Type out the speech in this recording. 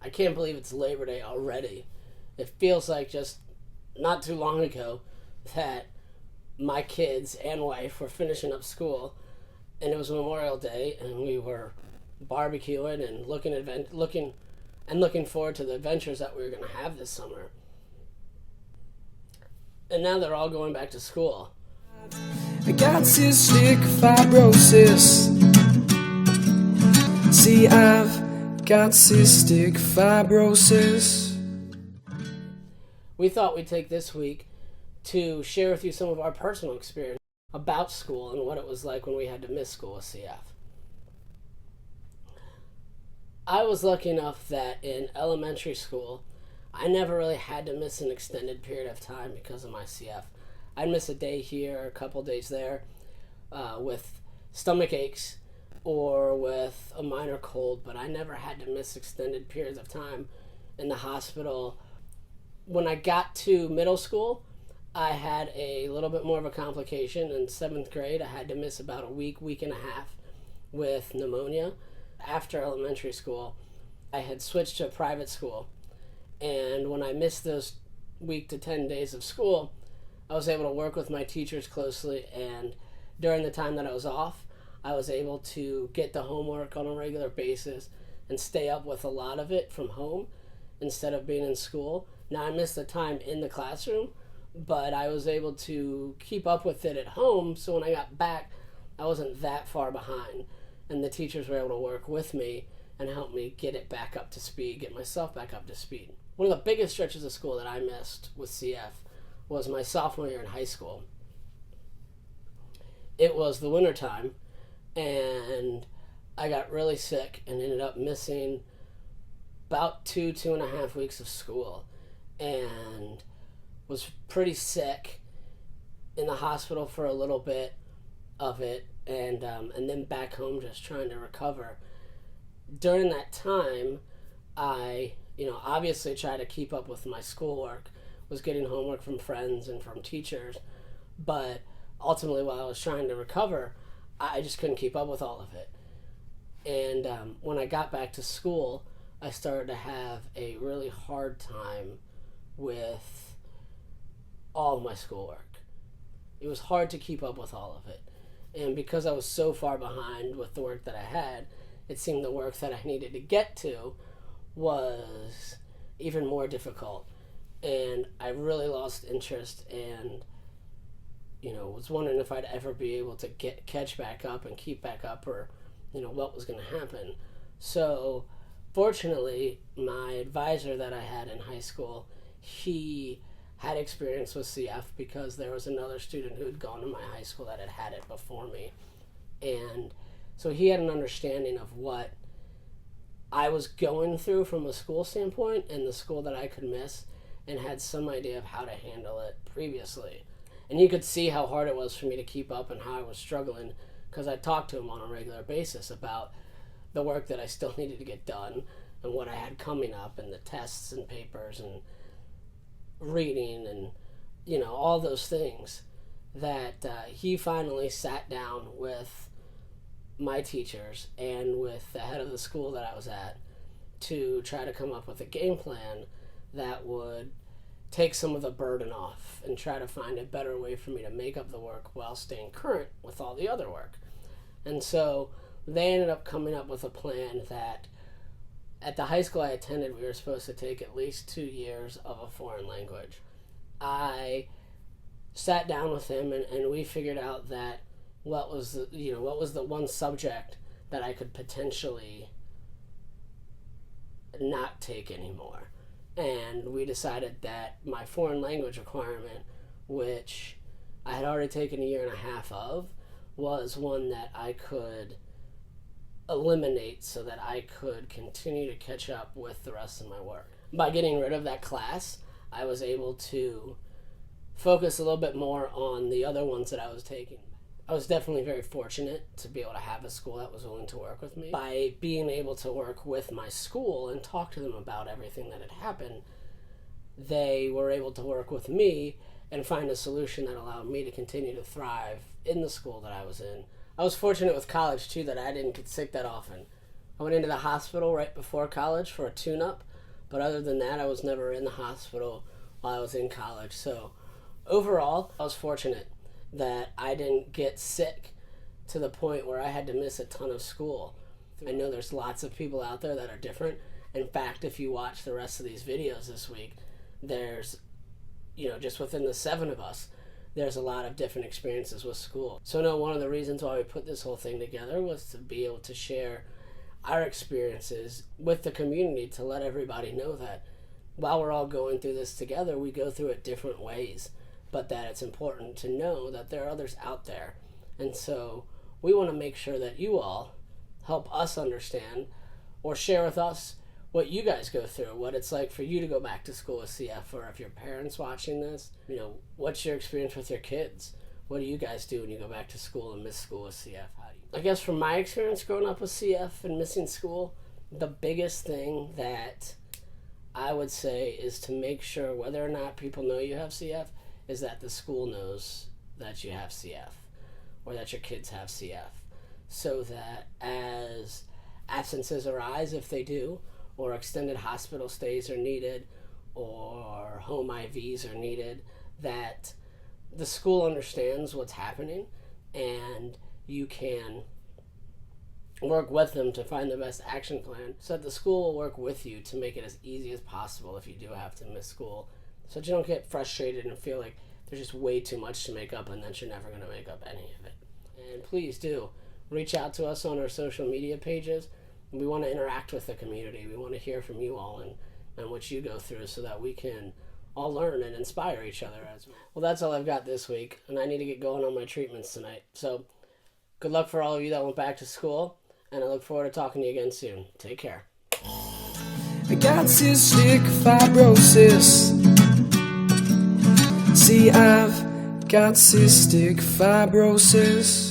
I can't believe it's Labor Day already. It feels like just not too long ago that my kids and wife were finishing up school, and it was Memorial Day, and we were barbecuing and looking forward to the adventures that we were going to have this summer. And now they're all going back to school. I got cystic fibrosis. See, I've got cystic fibrosis. We thought we'd take this week to share with you some of our personal experience about school and what it was like when we had to miss school with CF. I was lucky enough that in elementary school, I never really had to miss an extended period of time because of my CF. I'd miss a day here, a couple days there, with stomach aches or with a minor cold, but I never had to miss extended periods of time in the hospital. When I got to middle school, I had a little bit more of a complication. In 7th grade, I had to miss about a week and a half with pneumonia. After elementary school, I had switched to a private school, and when I missed those week to 10 days of school, I was able to work with my teachers closely, and during the time that I was off, I was able to get the homework on a regular basis and stay up with a lot of it from home instead of being in school. Now, I missed the time in the classroom, but I was able to keep up with it at home, so when I got back, I wasn't that far behind, and the teachers were able to work with me and help me get it back up to speed, get myself back up to speed. One of the biggest stretches of school that I missed with CF was my sophomore year in high school. It was the winter time, and I got really sick and ended up missing about 2.5 weeks of school, and was pretty sick, in the hospital for a little bit of it, and then back home just trying to recover. During that time, I, obviously tried to keep up with my schoolwork, was getting homework from friends and from teachers, but ultimately while I was trying to recover, I just couldn't keep up with all of it. And when I got back to school, I started to have a really hard time with all of my schoolwork. It was hard to keep up with all of it. And because I was so far behind with the work that I had, it seemed the work that I needed to get to was even more difficult. And I really lost interest and, was wondering if I'd ever be able to catch back up and keep back up, or, what was going to happen. So, fortunately, my advisor that I had in high school, he had experience with CF because there was another student who had gone to my high school that had had it before me. And so he had an understanding of what I was going through from a school standpoint and the school that I could miss, and had some idea of how to handle it previously. And you could see how hard it was for me to keep up and how I was struggling, because I talked to him on a regular basis about the work that I still needed to get done and what I had coming up, and the tests and papers and reading and, all those things, that he finally sat down with my teachers and with the head of the school that I was at to try to come up with a game plan that would take some of the burden off and try to find a better way for me to make up the work while staying current with all the other work. And so they ended up coming up with a plan that at the high school I attended, we were supposed to take at least 2 years of a foreign language. I sat down with him and we figured out that what was the one subject that I could potentially not take anymore. And we decided that my foreign language requirement, which I had already taken 1.5 years of, was one that I could eliminate so that I could continue to catch up with the rest of my work. By getting rid of that class, I was able to focus a little bit more on the other ones that I was taking. I was definitely very fortunate to be able to have a school that was willing to work with me. By being able to work with my school and talk to them about everything that had happened, they were able to work with me and find a solution that allowed me to continue to thrive in the school that I was in. I was fortunate with college, too, that I didn't get sick that often. I went into the hospital right before college for a tune-up, But other than that, I was never in the hospital while I was in college. So overall, I was fortunate that I didn't get sick to the point where I had to miss a ton of school. I know there's lots of people out there that are different. In fact, if you watch the rest of these videos this week, there's, just within the 7 of us, there's a lot of different experiences with school. So no, one of the reasons why we put this whole thing together was to be able to share our experiences with the community, to let everybody know that while we're all going through this together, we go through it different ways, but that it's important to know that there are others out there. And so we want to make sure that you all help us understand or share with us what you guys go through, what it's like for you to go back to school with CF, or if your parents watching this, what's your experience with your kids? What do you guys do when you go back to school and miss school with CF? I guess from my experience growing up with CF and missing school, the biggest thing that I would say is to make sure, whether or not people know you have CF, is that the school knows that you have CF or that your kids have CF, so that as absences arise, if they do, or extended hospital stays are needed, or home IVs are needed, that the school understands what's happening and you can work with them to find the best action plan, so that the school will work with you to make it as easy as possible if you do have to miss school, so that you don't get frustrated and feel like there's just way too much to make up and that you're never going to make up any of it. And please do reach out to us on our social media pages. We want to interact with the community. We want to hear from you all and what you go through, so that we can all learn and inspire each other. Well, that's all I've got this week, and I need to get going on my treatments tonight. So good luck for all of you that went back to school, and I look forward to talking to you again soon. Take care. I got cystic fibrosis. See, I've got cystic fibrosis.